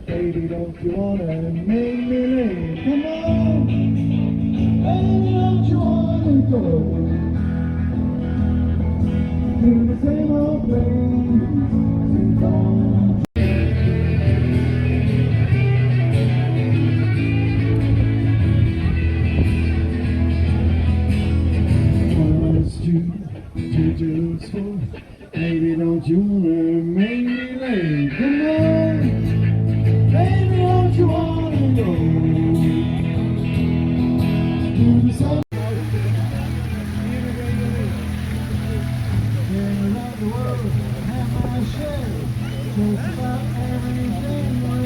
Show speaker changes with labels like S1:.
S1: Baby, don't you wanna make me late? Come on, baby, don't you wanna go to the same old place? Gone. Wants to just for, baby, don't you wanna make me late? Come on, baby, don't you wanna go to the same? Around the world, have my share, just about everything.